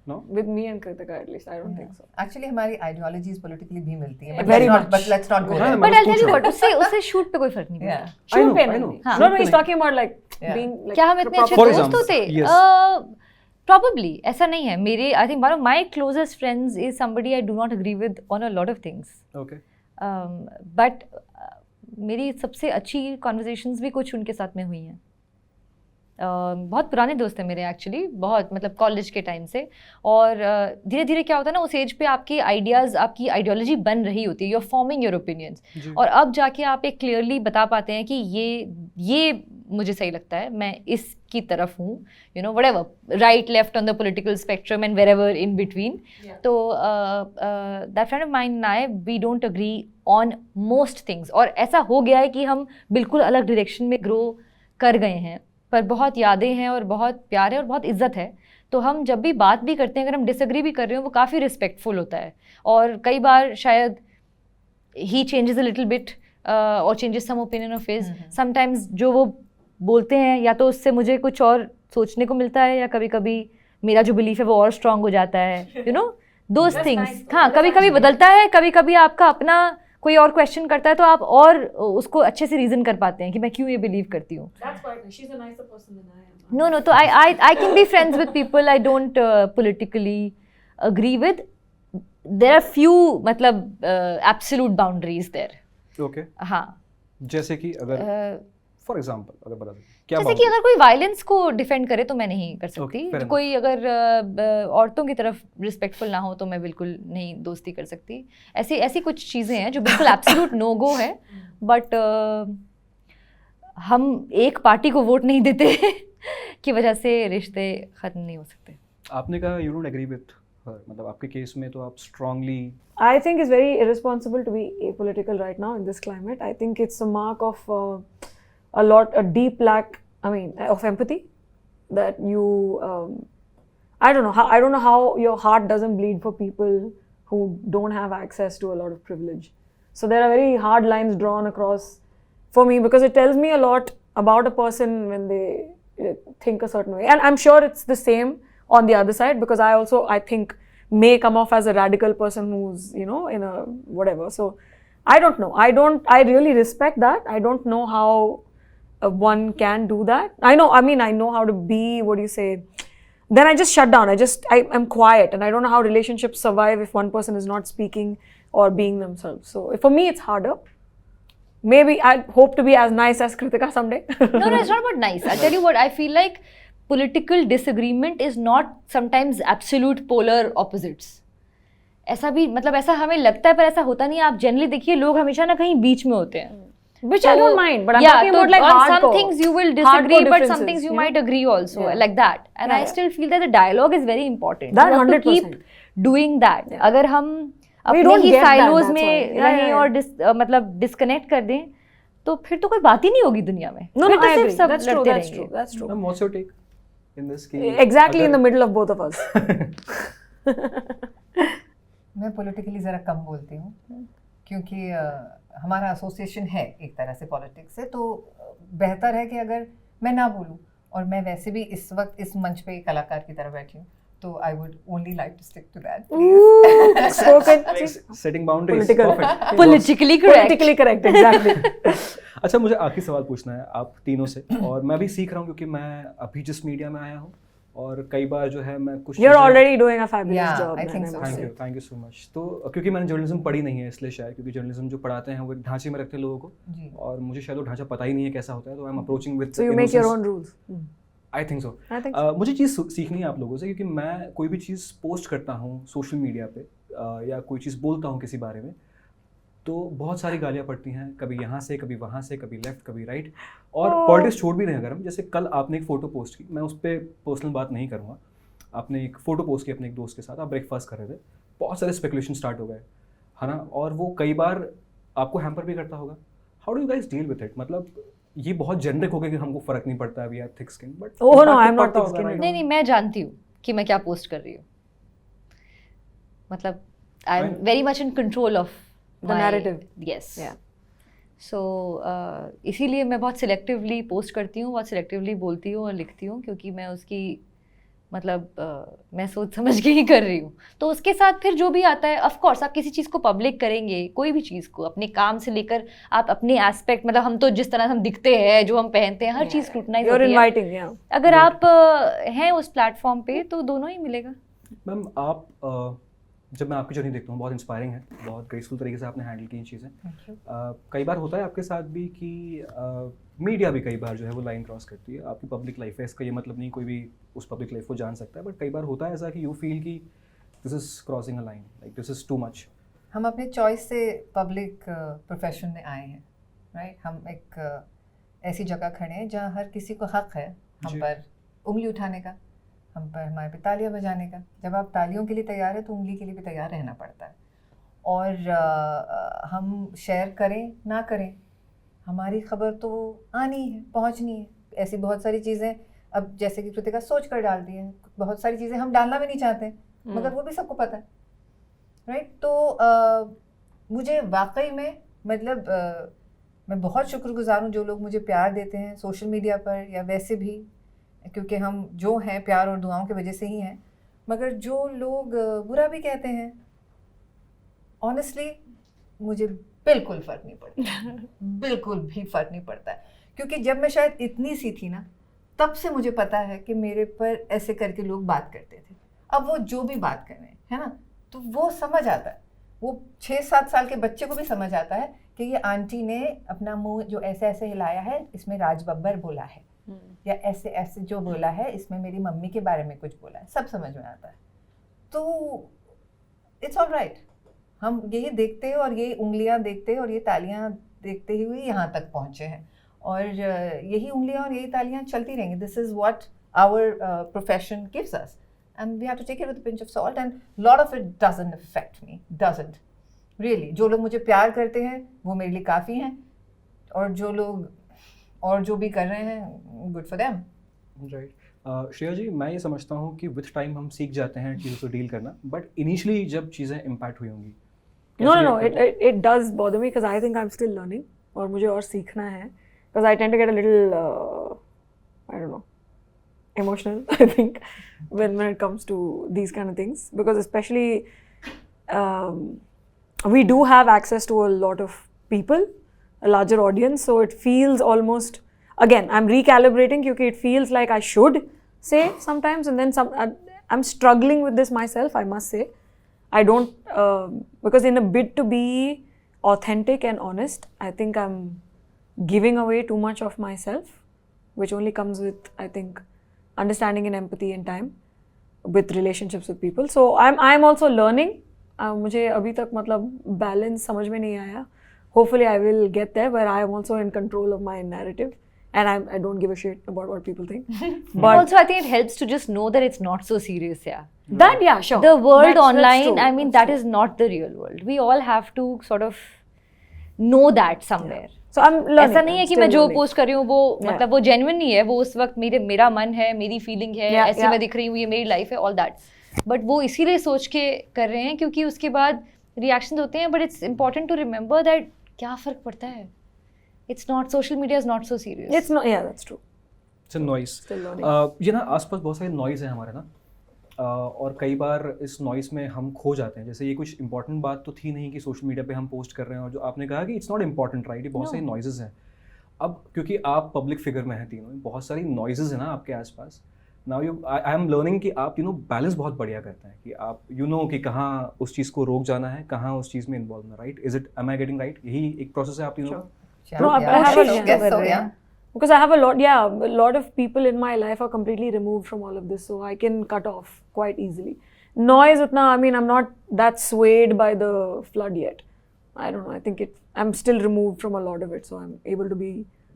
No? With me and Kritika, at least, I don't think so. Actually हमारी आइडियोलॉजीज पॉलिटिकली भी मिलती है, Very much. But let's not go हाँ, there. मैं but I बस tell you पूछ what, उससे shoot पे कोई फर्क नहीं Yeah. पड़ता। Shoot know, पे I नहीं। know. हाँ. No, he's talking about like Yeah. being like. क्या हम इतने अच्छे For दोस्त example, होते? yes. Probably ऐसा नहीं है। मेरे I think one of my closest friends is somebody I do not agree with on a lot of things, okay, but मेरी सबसे अच्छी कॉन्वर्जेशंस भी कुछ उनके साथ में हुई हैं। बहुत पुराने दोस्त हैं मेरे एक्चुअली, बहुत मतलब कॉलेज के टाइम से, और धीरे धीरे क्या होता है ना, उस एज पे आपके आइडियाज़, आपकी आइडियोलॉजी बन रही होती है, you are forming your opinions, और अब जाके आप एक क्लियरली बता पाते हैं कि ये मुझे सही लगता है, मैं इसकी तरफ हूँ, you know whatever, right left on the political spectrum and wherever in between. तो that friend of mine and I, we don't agree on most things, और ऐसा हो गया है कि हम बिल्कुल अलग डायरेक्शन में ग्रो कर गए हैं, पर बहुत यादें हैं और बहुत प्यार है और बहुत इज्जत है। तो हम जब भी बात भी करते हैं, अगर हम डिसएग्री भी कर रहे हो, वो काफ़ी रिस्पेक्टफुल होता है, और कई बार शायद ही चेंजेस अ लिटिल बिट और changes some opinion of his, sometimes जो वो बोलते हैं या तो उससे मुझे कुछ और सोचने को मिलता है, या कभी कभी मेरा जो बिलीफ है वो और स्ट्रांग हो जाता है, यू नो दोज थिंग्स। हाँ, कभी कभी बदलता है, कभी कभी आपका अपना कोई और क्वेश्चन करता है तो आप और उसको अच्छे से रीजन कर पाते हैं कि मैं क्यों ये बिलीव करती हूँ। That's quite nice. She's a nicer person than I am. No, तो I can be friends with people I don't politically agree with. There are few मतलब absolute boundaries there. ओके, हाँ, जैसे कि अगर फॉर एग्जांपल अगर बता दें क्या जैसे कि अगर कोई वायलेंस को डिफेंड करे तो मैं नहीं कर सकती, Okay, fair enough. कोई अगर औरतों की तरफ रिस्पेक्टफुल ना हो तो मैं बिल्कुल नहीं दोस्ती कर सकती। ऐसी कुछ चीज़ें हैं जो बिल्कुल एब्सोल्यूट नो गो है, बट हम एक पार्टी को वोट नहीं देते की वजह से रिश्ते ख़त्म नहीं हो सकते। आपने कहा you don't agree with her, मतलब आपके केस में तो आप strongly I think it's very irresponsible to be apolitical right now in this climate. I think it's a mark of a deep lack, of empathy, that you, I don't know how your heart doesn't bleed for people who don't have access to a lot of privilege. So there are very hard lines drawn across for me, because it tells me a lot about a person when they think a certain way. And I'm sure it's the same on the other side, because I think may come off as a radical person who's, in a whatever. So I don't know. I really respect that. I don't know how one can do that. I know how to be, what do you say? Then I just shut down. I'm quiet, and I don't know how relationships survive if one person is not speaking or being themselves. So for me, it's harder. Maybe I hope to be as nice as Kritika someday. No, it's not about nice. I'll tell you what, I feel like political disagreement is not sometimes absolute polar opposites. ऐसा भी मतलब ऐसा हमें लगता है पर ऐसा होता नहीं है। आप जनरली देखिए लोग हमेशा ना कहीं बीच में होते हैं, Which I don't mind, but I'm yeah, talking about like on hardcore. some things you will disagree, Hardcore but some differences, things you know? might agree also, Yeah. like that. And Yeah, I yeah. still feel that the dialogue is very important. That You have to 100%. keep doing that. Yeah. अगर हम अपने don't he get that, silos that's में why. Yeah, रहें yeah, और मतलब disconnect कर दें, तो फिर तो कोई बात ही नहीं होगी दुनिया में। No, फिर तो I सिर्फ agree. सब That's true. लड़ते That's रहेंगे। true. That's true. Ma'am what's your take in this की Exactly in the middle of both of us. मैं पॉलिटिकली ज़रा कम बोलती हूँ, क्योंकि हमारा एसोसिएशन है एक तरह से पॉलिटिक्स से, तो बेहतर है कि अगर मैं ना बोलूँ, और मैं वैसे भी इस वक्त इस मंच पे एक कलाकार की तरह बैठी हूँ, तो I would only like to stick to that. Ooh, spoken. Setting boundaries. Political. Perfect. Politically correct. Politically correct, exactly. अच्छा, मुझे आखिरी सवाल पूछना है आप तीनों से, और मैं भी सीख रहा हूँ क्योंकि मैं अभी जिस मीडिया में आया हूँ और कई बार जो है मैं कुछ You're already doing a fabulous Yeah, job. I man, think I so. must say. Thank you so much. तो क्योंकि मैंने जर्नलिज्म पढ़ी नहीं है इसलिए शायद, क्योंकि जर्नलिज्म जो पढ़ाते हैं वो एक ढांचे में रखते हैं लोगों को, जी। और मुझे शायद वो ढांचा पता ही नहीं है कैसा होता है, तो I am approaching with So you make your own rules. I think so. I think so. मुझे चीज़ सीखनी है आप लोगों से, क्योंकि मैं कोई भी चीज़ पोस्ट करता हूँ सोशल मीडिया पे या कोई चीज़ बोलता हूँ किसी बारे में, तो बहुत सारी गालियाँ पड़ती हैं, कभी यहाँ से, कभी वहाँ से, कभी लेफ्ट, कभी राइट, और पॉलिटिक्स छोड़ भी दें अगर हम, जैसे कल आपने एक फ़ोटो पोस्ट की, मैं उस पर पर्सनल बात नहीं करूँगा, आपने एक फ़ोटो पोस्ट की अपने एक दोस्त के साथ, आप ब्रेकफास्ट कर रहे थे, बहुत सारे स्पेकुलेशन स्टार्ट हो गए, है ना, और वो कई बार आपको हैम्पर भी करता होगा। How do you guys deal with it? मतलब ये बहुत जेनरिक हो गया कि हमको फ़र्क नहीं पड़ता है, we are thick skin, but Oh, no, I'm not thick skinned. नहीं, मैं जानती हूँ कि मैं क्या पोस्ट कर रही हूँ, मतलब I am very much in control of The narrative. Yes. Yeah. सो इसीलिए मैं बहुत सिलेक्टिवली पोस्ट करती हूँ, बहुत सिलेक्टिवली बोलती हूँ और लिखती हूँ, क्योंकि मैं उसकी मतलब मैं सोच समझ के ही कर रही हूँ। तो उसके साथ फिर जो भी आता है, ऑफ कोर्स आप किसी चीज़ को पब्लिक करेंगे, कोई भी चीज़ को, अपने काम से लेकर आप अपने एस्पेक्ट, मतलब हम तो जिस तरह हम दिखते हैं, जो हम पहनते हैं, हर चीज़ स्क्रूटनाइज You're होती है। inviting, yeah. अगर आप हैं उस प्लेटफॉर्म पे तो दोनों ही मिलेगा। मैम आप जब मैं आपकी जर्नी देखता हूँ बहुत इंस्पायरिंग है, बहुत ग्रेसफुल तरीके से आपने हैंडल की चीज़ें। कई बार होता है आपके साथ भी कि मीडिया भी कई बार जो है वो लाइन क्रॉस करती है, आपकी पब्लिक लाइफ है, इसका ये मतलब नहीं कोई भी उस पब्लिक लाइफ को जान सकता है, बट कई बार होता है ऐसा कि यू फील कि this is crossing a line, like this is too much. हम अपने चॉइस से पब्लिक प्रोफेशन में आए हैं, राइट? हम एक ऐसी जगह खड़े हैं जहाँ हर किसी को हक है हम जी। पर उंगली उठाने का, हम पर हमारे पे तालियां बजाने का। जब आप तालियों के लिए तैयार है तो उंगली के लिए भी तैयार रहना पड़ता है। और हम शेयर करें ना करें, हमारी खबर तो आनी है, पहुंचनी है। ऐसी बहुत सारी चीज़ें, अब जैसे कि कृतिका सोच कर डाल दी है, बहुत सारी चीज़ें हम डालना भी नहीं चाहते, मगर वो भी सबको पता है, राइट? तो मुझे वाकई में मतलब मैं बहुत शुक्रगुजार हूँ जो लोग मुझे प्यार देते हैं सोशल मीडिया पर या वैसे भी, क्योंकि हम जो हैं प्यार और दुआओं की वजह से ही हैं। मगर जो लोग बुरा भी कहते हैं, ऑनेस्टली मुझे बिल्कुल फ़र्क नहीं पड़ता, बिल्कुल भी फ़र्क नहीं पड़ता है, क्योंकि जब मैं शायद इतनी सी थी ना, तब से मुझे पता है कि मेरे पर ऐसे करके लोग बात करते थे। अब वो जो भी बात कर रहे हैं, है ना, तो वो समझ आता है, वो 6-7 साल के बच्चे को भी समझ आता है कि ये आंटी ने अपना मुंह जो ऐसे ऐसे हिलाया है, इसमें राज बब्बर बोला है, या ऐसे ऐसे जो बोला है इसमें मेरी मम्मी के बारे में कुछ बोला है, सब समझ में आता है। तो इट्स ऑल राइट, हम यही देखते और ये उंगलियां देखते और ये तालियां देखते हुए यहाँ तक पहुँचे हैं, और यही उंगलियां और यही तालियां चलती रहेंगी। This is what our profession gives us, and we have to take it with a pinch of salt, and a lot of it doesn't affect me, doesn't really. जो लोग मुझे प्यार करते हैं वो मेरे लिए काफ़ी हैं, और जो लोग और जो भी कर रहे हैं, good for them. Right. Shreya ji, मैं ये समझता हूँ कि विथ टाइम हम सीख जाते हैं चीज़ों को डील करना, बट इनिशियली जब चीज़ें इम्पैक्ट हुई होंगी, No, it does bother me because I think I'm still learning और मुझे और सीखना है, because I tend to get a little I don't know, emotional I think when it comes to these kind of things, because especially we do have access to a lot of people, a larger audience, so it feels almost, again I'm recalibrating because it feels like I should say sometimes, and then I'm struggling with this myself, I must say. I don't, because in a bid to be authentic and honest, I think I'm giving away too much of myself, which only comes with, I think, understanding and empathy and time with relationships with people. So I'm also learning. मुझे अभी तक मतलब balance समझ में नहीं आया. Hopefully I will get there, where I am also in control of my narrative. And I don't give a shit about what people think. But also, I think it helps to just know that it's not so serious, yeah. That, yeah, sure. The world That's online, true. I mean, that is not the real world. We all have to sort of know that somewhere. So I'm learning. ऐसा नहीं है कि मैं जो post कर रही हूँ वो मतलब वो जेन्युइन नहीं है, वो उस वक्त मेरा मन है, मेरी फीलिंग है, ऐसे मैं दिख रही हूँ, ये मेरी लाइफ है, ऑल दैट। बट वो इसीलिए सोच के कर रहे हैं क्योंकि उसके बाद रिएक्शन होते हैं। But it's important to remember that क्या फ़र्क पड़ता है। It's not, social media is not so serious. It's not, yeah, that's true. It's a noise. Still learning. ये ना आसपास बहुत सारे नॉइज़ है हमारे ना, और कई बार इस नॉइस में हम खो जाते हैं। जैसे ये कुछ इंपॉर्टेंट बात तो थी नहीं कि सोशल मीडिया पे हम पोस्ट कर रहे हैं, और जो आपने कहा कि इट्स नॉट इम्पॉर्टेंट, राइट, ये बहुत सारी नॉइजेज हैं। अब क्योंकि आप पब्लिक फिगर में हैं तीनों, बहुत सारी नॉइजेज है ना आपके आसपास। नाउ आई एम लर्निंग कि आप तीनों बैलेंस बहुत बढ़िया करते हैं, कि आप कि कहाँ उस चीज़ को रोक जाना है, कहाँ उस चीज़ में इन्वॉल्व होना, right? Is it, am I getting right? यही एक प्रोसेस है आप तीनों का? No, I have a guess so, yeah. because I have a lot of people in my life are completely removed from all of this, so I can cut off quite easily. Noise, utna, I mean, I'm not that swayed by the flood yet. I don't know. I think I'm still removed from a lot of it, so I'm able to be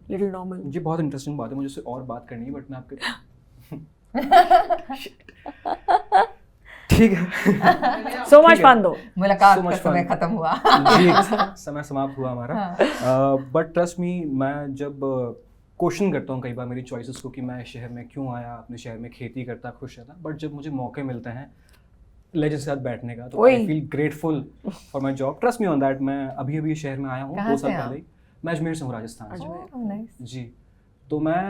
little normal. ये बहुत interesting बात है, मुझे उससे और बात करनी है, बट मैं आपके ठीक है। So much fun though. मुलाकात So का much समय fun. खत्म हुआ। जी, समय समाप्त हुआ हमारा। बट ट्रस्ट मी, मैं जब क्वेश्चन करता हूँ कई बार मेरी चॉइसेस को कि मैं इस शहर में क्यों आया, अपने शहर में खेती करता, खुश रहता, बट जब मुझे मौके मिलते हैं लेजेंड्स के साथ बैठने का, तो I feel grateful for my job. Trust me on that. मैं अभी अभी शहर में आया हूँ 2 साल पहले ही। मैं अजमेर से हूँ, राजस्थान से। जी, तो मैं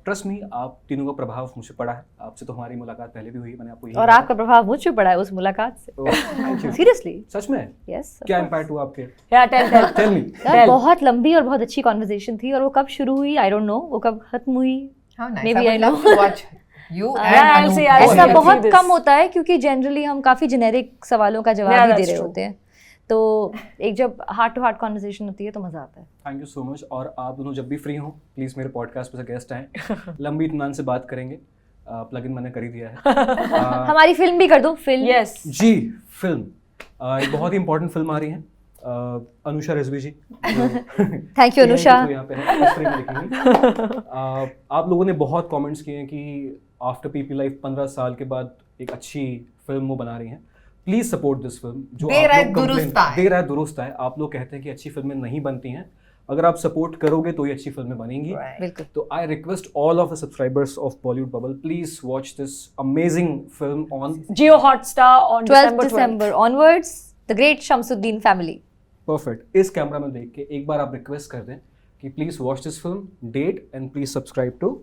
ट्रस्ट मी, आप तीनों का प्रभाव मुझ पे पड़ा है। आपसे तो हमारी मुलाकात पहले भी हुई, मैंने आपको यही और कहा आपका प्रभाव मुझ पे पड़ा है उस मुलाकात से। था। सीरियसली? सच में? यस। क्या इम्पैक्ट हुआ आपके? Yeah, tell मी। यार बहुत लंबी और बहुत अच्छी कॉन्वर्सेशन थी, और वो कब शुरू हुई आई डोंट नो, वो कब खत्म हुई How nice. Maybe I I would love know. to watch you and Yeah, I'll Anu see, I'll both. see. ऐसा Yeah, बहुत this. कम होता है, क्योंकि जनरली हम काफ़ी जेनेरिक सवालों का जवाब Yeah, ही दे that's रहे true. होते हैं, तो एक जब हार्ट टू हार्ट कॉन्वर्सेशन होती है तो मज़ा आता है। Thank you so much. और आप दोनों जब भी फ्री हो प्लीज़ मेरे पॉडकास्ट पे से गेस्ट आएँ, लंबी इत्मीनान से बात करेंगे। प्लग इन मैंने कर ही दिया है। हमारी फिल्म भी कर दो, फिल्म। Yes. जी, फिल्म एक बहुत ही इंपॉर्टेंट फिल्म आ रही है, अनुषा रिजवी जी। Thank you Anusha. यहाँ पे है, स्क्रीन पे लिखेंगे। आप लोगों ने बहुत कमेंट्स किए हैं कि आफ्टर पीपी लाइफ 15 साल के बाद एक अच्छी फिल्म वो बना रही हैं। Please support this film. जो देर आप है लोग दुरुस्त आए। देर है दुरुस्त है। आप लोग कहते हैं कि अच्छी फिल्में नहीं बनती हैं, अगर आप सपोर्ट करोगे तो ये अच्छी फिल्में बनेंगी। Right. बिल्कुल। तो I request all of the subscribers of Bollywood bubble, please watch this amazing film on Jio Hotstar on 12 December 12th. December onwards, The Great Shamsuddin Family। Perfect. इस कैमरा में देख के एक बार आप रिक्वेस्ट कर दें कि please watch this film, that and please subscribe to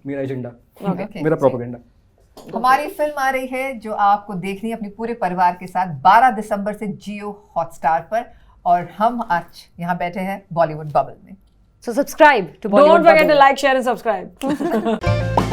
मेरा एजेंडा, Okay. मेरा प्रोपेगेंडा। हमारी फिल्म आ रही है जो आपको देखनी है अपने पूरे परिवार के साथ 12 दिसंबर से जियो हॉटस्टार पर, और हम आज यहाँ बैठे हैं बॉलीवुड बबल में। So subscribe to Bollywood Don't forget Bubble. to like, share and subscribe.